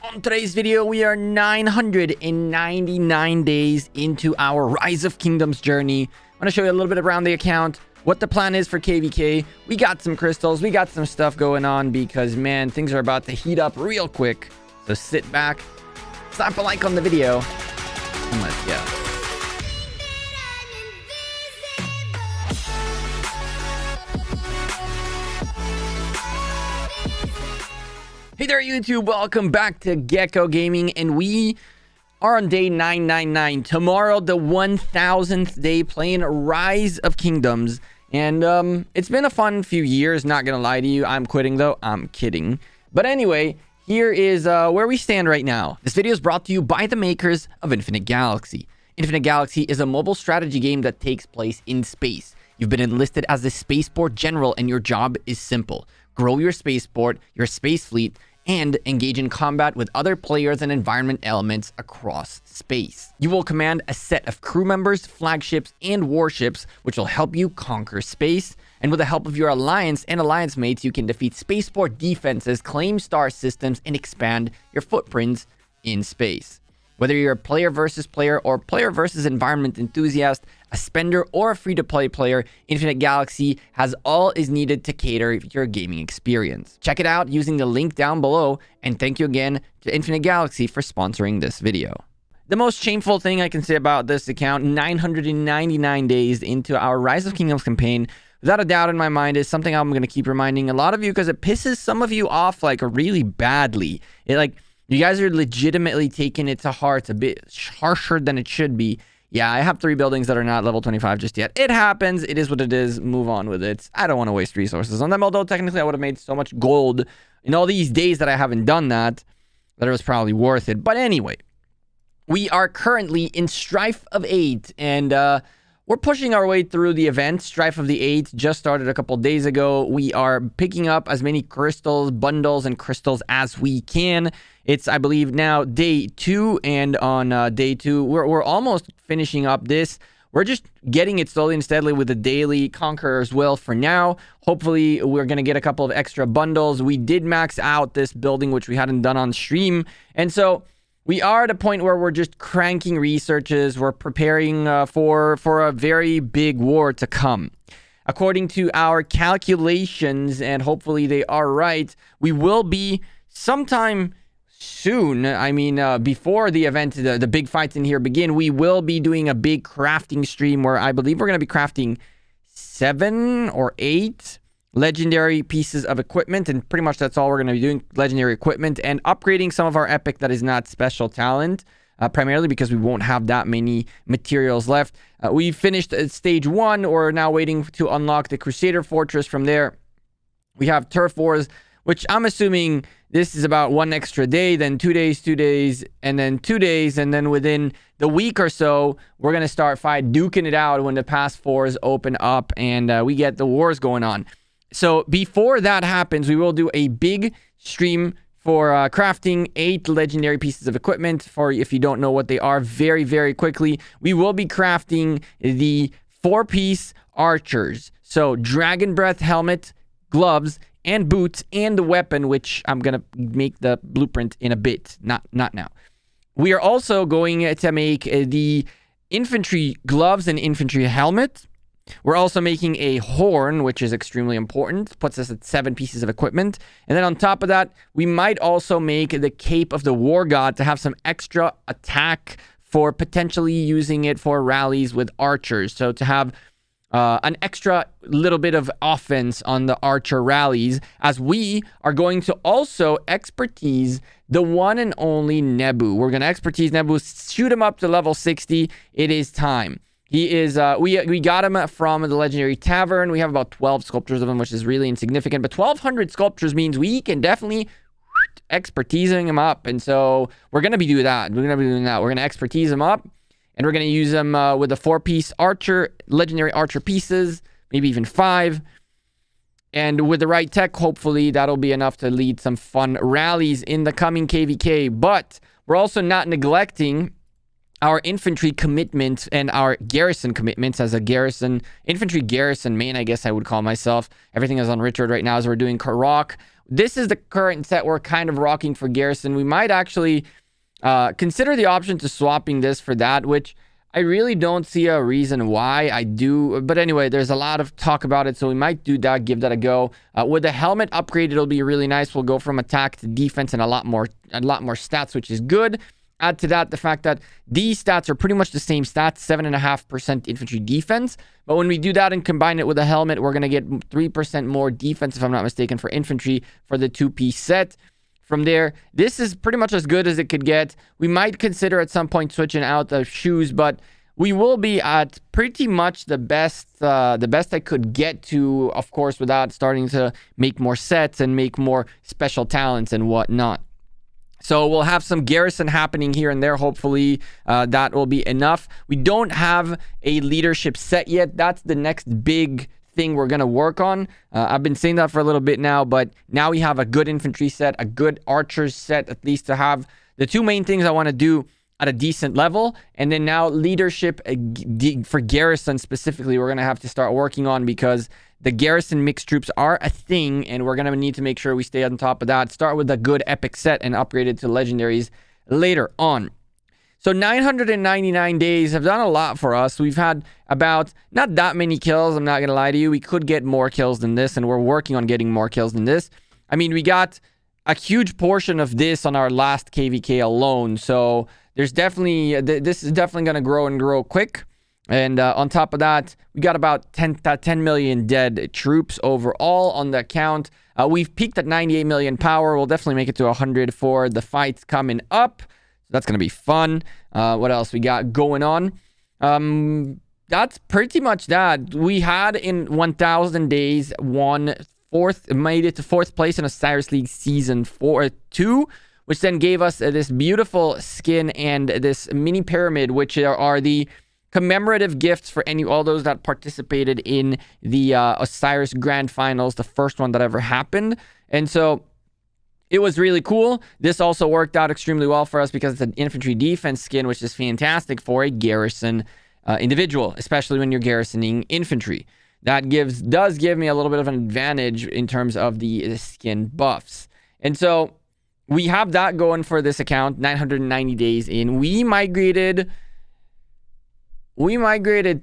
On today's video, we are 999 days into our Rise of Kingdoms journey. I'm going to show you a little bit around the account, what the plan is for KVK. We got some crystals, we got some stuff going on because, man, things are about to heat up real quick. So sit back, slap a like on the video, and let's go. Hey there, YouTube. Welcome back to Gekko Gaming, and we are on day 999. Tomorrow, the 1000th day playing Rise of Kingdoms. And it's been a fun few years, not gonna lie to you. I'm quitting, though. I'm kidding. But anyway, here is where we stand right now. This video is brought to you by the makers of Infinite Galaxy. Infinite Galaxy is a mobile strategy game that takes place in space. You've been enlisted as a spaceport general, and your job is simple. Grow your spaceport, your space fleet, and engage in combat with other players and environment elements across space. You will command a set of crew members, flagships, and warships, which will help you conquer space. And with the help of your alliance and alliance mates, you can defeat spaceport defenses, claim star systems, and expand your footprints in space. Whether you're a player versus player or player versus environment enthusiast, a spender or a free-to-play player, Infinite Galaxy has all is needed to cater your gaming experience. Check it out using the link down below, and thank you again to Infinite Galaxy for sponsoring this video. The most shameful thing I can say about this account, 999 days into our Rise of Kingdoms campaign, without a doubt in my mind, is something I'm going to keep reminding a lot of you because it pisses some of you off like really badly. You guys are legitimately taking it to heart a bit harsher than it should be. Yeah, I have 3 buildings that are not level 25 just yet. It happens. It is what it is. Move on with it. I don't want to waste resources on them, although technically I would have made so much gold in all these days that I haven't done that it was probably worth it. But anyway, we are currently in Strife of 8, and we're pushing our way through the event. Strife of the 8 just started a couple days ago. We are picking up as many crystals, bundles, and crystals as we can. It's, I believe, now day 2, and on day 2, we're almost finishing up this. We're just getting it slowly and steadily with the daily Conqueror as well for now. Hopefully, we're going to get a couple of extra bundles. We did max out this building, which we hadn't done on stream, and so we are at a point where we're just cranking researches. We're preparing for a very big war to come. According to our calculations, and hopefully they are right, we will be sometime soon, I mean, before the event, the big fights in here begin, we will be doing a big crafting stream where I believe we're going to be crafting 7 or 8 legendary pieces of equipment, and pretty much that's all we're going to be doing, legendary equipment, and upgrading some of our epic that is not special talent, primarily because we won't have that many materials left. We finished stage 1. We're now waiting to unlock the Crusader Fortress. From there, we have Turf Wars, which I'm assuming this is about 1 extra day, then 2 days, 2 days, and then 2 days, and then within the week or so, we're going to start duking it out when the Pass 4s open up and we get the wars going on. So before that happens, we will do a big stream for crafting 8 legendary pieces of equipment. For if you don't know what they are, very, very quickly, we will be crafting the 4-piece archers. So Dragon Breath helmet, gloves, and boots, and the weapon, which I'm going to make the blueprint in a bit, not now. We are also going to make the infantry gloves and infantry helmet. We're also making a horn, which is extremely important. Puts us at 7 pieces of equipment. And then on top of that, we might also make the cape of the war god to have some extra attack for potentially using it for rallies with archers. So to have an extra little bit of offense on the archer rallies, as we are going to also expertise the one and only Nebu. We're going to expertise Nebu, shoot him up to level 60. It is time. He is, we got him from the Legendary Tavern. We have about 12 sculptures of him, which is really insignificant. But 1,200 sculptures means we can definitely expertising him up. And so we're going to be doing that. We're going to be doing that. We're going to expertise him up. And we're going to use him with the 4-piece archer, legendary archer pieces, maybe even 5. And with the right tech, hopefully that'll be enough to lead some fun rallies in the coming KVK. But we're also not neglecting our infantry commitment and our garrison commitments as a garrison, infantry garrison main, I guess I would call myself. Everything is on Richard right now as we're doing Karak. this is the current set we're kind of rocking for Garrison. We might actually consider the option to swapping this for that, which I really don't see a reason why I do. But anyway, there's a lot of talk about it, so we might do that, give that a go. With the helmet upgrade, it'll be really nice. We'll go from attack to defense and a lot more stats, which is good. Add to that the fact that these stats are pretty much the same stats, 7.5% infantry defense. But when we do that and combine it with a helmet, we're going to get 3% more defense, if I'm not mistaken, for infantry for the 2-piece set. From there, this is pretty much as good as it could get. We might consider at some point switching out the shoes, but we will be at pretty much the best I could get to, of course, without starting to make more sets and make more special talents and whatnot. So we'll have some garrison happening here and there. Hopefully that will be enough. We don't have a leadership set yet. That's the next big thing we're going to work on. I've been saying that for a little bit now, but now we have a good infantry set, a good archers set, at least to have the two main things I want to do at a decent level. And then now leadership for garrison specifically, we're going to have to start working on, because the garrison mixed troops are a thing, and we're going to need to make sure we stay on top of that. Start with a good epic set and upgrade it to legendaries later on. So 999 days have done a lot for us. We've had about not that many kills. I'm not going to lie to you. We could get more kills than this, and we're working on getting more kills than this. I mean, we got a huge portion of this on our last KVK alone. So there's definitely, this is definitely going to grow and grow quick. And on top of that, we got about 10 million dead troops overall on the account. We've peaked at 98 million power. We'll definitely make it to 100 for the fights coming up. That's going to be fun. What else we got going on? That's pretty much that. We had in 1,000 days made it to 4th place in Osiris League Season 2, which then gave us this beautiful skin and this mini pyramid, which are the commemorative gifts for all those that participated in the Osiris Grand Finals, the first one that ever happened. And so it was really cool. This also worked out extremely well for us because it's an infantry defense skin, which is fantastic for a garrison individual, especially when you're garrisoning infantry. That does give me a little bit of an advantage in terms of the skin buffs. And so we have that going for this account, 990 days in. We migrated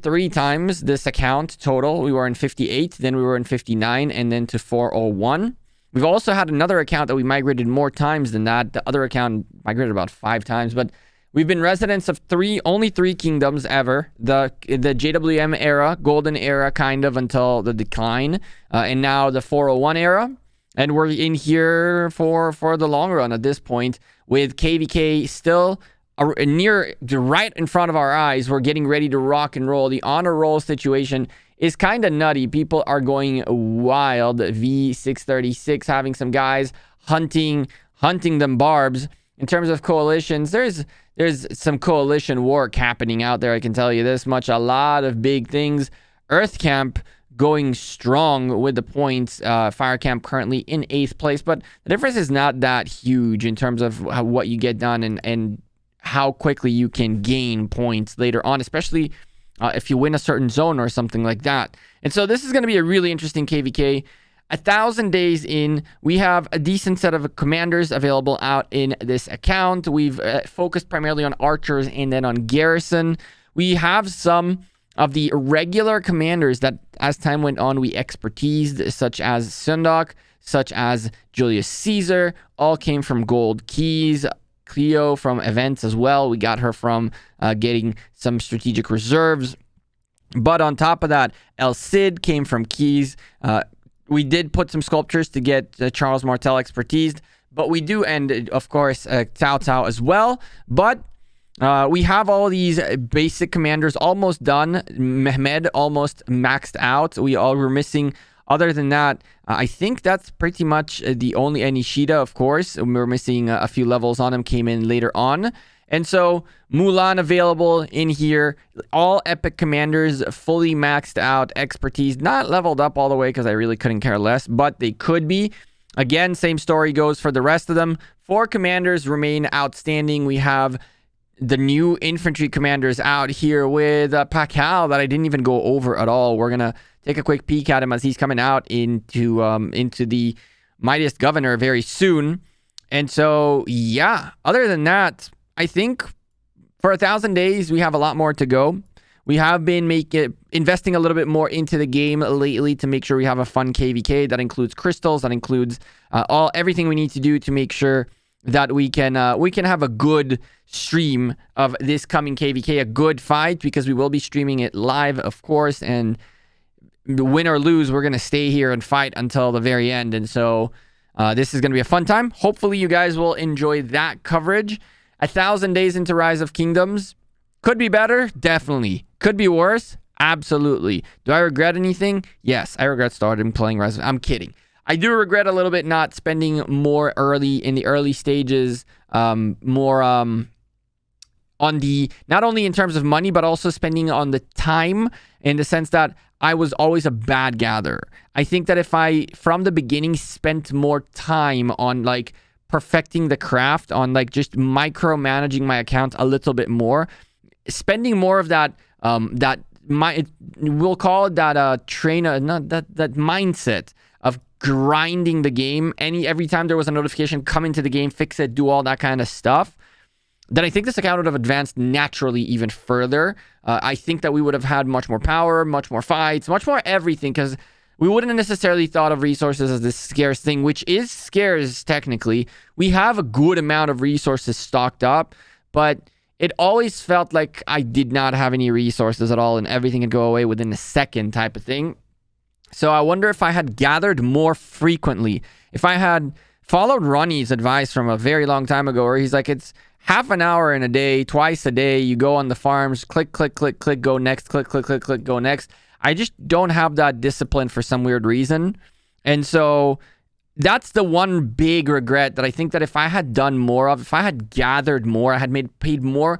3 times this account total. We were in 58, then we were in 59, and then to 401. We've also had another account that we migrated more times than that. The other account migrated about 5 times, but we've been residents of only 3 kingdoms ever. The JWM era, golden era, kind of until the decline, and now the 401 era. And we're in here for the long run at this point, with KVK still right in front of our eyes. We're getting ready to rock and roll. The honor roll situation is kind of nutty. People are going wild. V636 having some guys hunting them barbs. In terms of coalitions, there's some coalition work happening out there, I can tell you this much. A lot of big things. Earth Camp going strong with the points. Fire Camp currently in 8th place, but the difference is not that huge in terms of what you get done and how quickly you can gain points later on, especially if you win a certain zone or something like that. And so this is going to be a really interesting KVK. 1,000 days in, we have a decent set of commanders available out in this account. We've focused primarily on archers and then on garrison. We have some of the regular commanders that, as time went on, we expertised, such as Sundok, such as Julius Caesar, all came from gold keys. Cleo from events as well. We got her from getting some strategic reserves. But on top of that, El Cid came from keys. We did put some sculptures to get Charles Martel expertised. But we do, and of course, Cao Cao as well. But we have all these basic commanders almost done. Mehmed almost maxed out. We're missing. Other than that, I think that's pretty much the only. And Nishida, of course, we're missing a few levels on him, came in later on. And so Mulan available in here. All epic commanders fully maxed out. Expertise not leveled up all the way because I really couldn't care less, but they could be. Again, same story goes for the rest of them. 4 commanders remain outstanding. We have the new infantry commanders out here with Pakal that I didn't even go over at all. We're going to take a quick peek at him as he's coming out into the mightiest governor very soon. And so, yeah, other than that, I think for 1,000 days, we have a lot more to go. We have been investing a little bit more into the game lately to make sure we have a fun KVK. That includes crystals. That includes everything we need to do to make sure that we can have a good stream of this coming KVK, a good fight, because we will be streaming it live, of course. And win or lose, we're going to stay here and fight until the very end. And so this is going to be a fun time. Hopefully you guys will enjoy that coverage. 1,000 days into Rise of Kingdoms. Could be better, definitely. Could be worse, absolutely. Do I regret anything? Yes, I regret starting playing Rise. I'm kidding. I do regret a little bit not spending more in the early stages, more on the, not only in terms of money, but also spending on the time, in the sense that I was always a bad gatherer. I think that if I, from the beginning, spent more time on like perfecting the craft, on like just micromanaging my account a little bit more, spending more of that we'll call it that that mindset of grinding the game. Every time there was a notification, come into the game, fix it, do all that kind of stuff, then I think this account would have advanced naturally even further. I think that we would have had much more power, much more fights, much more everything, because we wouldn't have necessarily thought of resources as this scarce thing, which is scarce technically. We have a good amount of resources stocked up, but it always felt like I did not have any resources at all and everything would go away within a second type of thing. So I wonder if I had gathered more frequently, if I had followed Rhony's advice from a very long time ago, where he's like, it's half an hour in a day, twice a day, you go on the farms, click, click, click, click, go next, click, click, click, click, go next. I just don't have that discipline for some weird reason. And so that's the one big regret, that I think that if I had done more of, if I had gathered more, I had paid more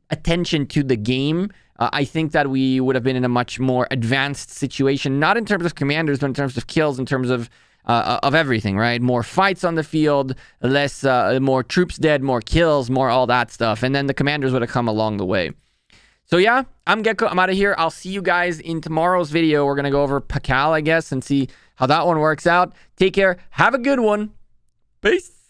attention to the game, I think that we would have been in a much more advanced situation, not in terms of commanders, but in terms of kills, in terms of everything, right? More fights on the field, less, more troops dead, more kills, more all that stuff. And then the commanders would have come along the way. So yeah, I'm Gekko. I'm out of here. I'll see you guys in tomorrow's video. We're going to go over Pakal, I guess, and see how that one works out. Take care. Have a good one. Peace.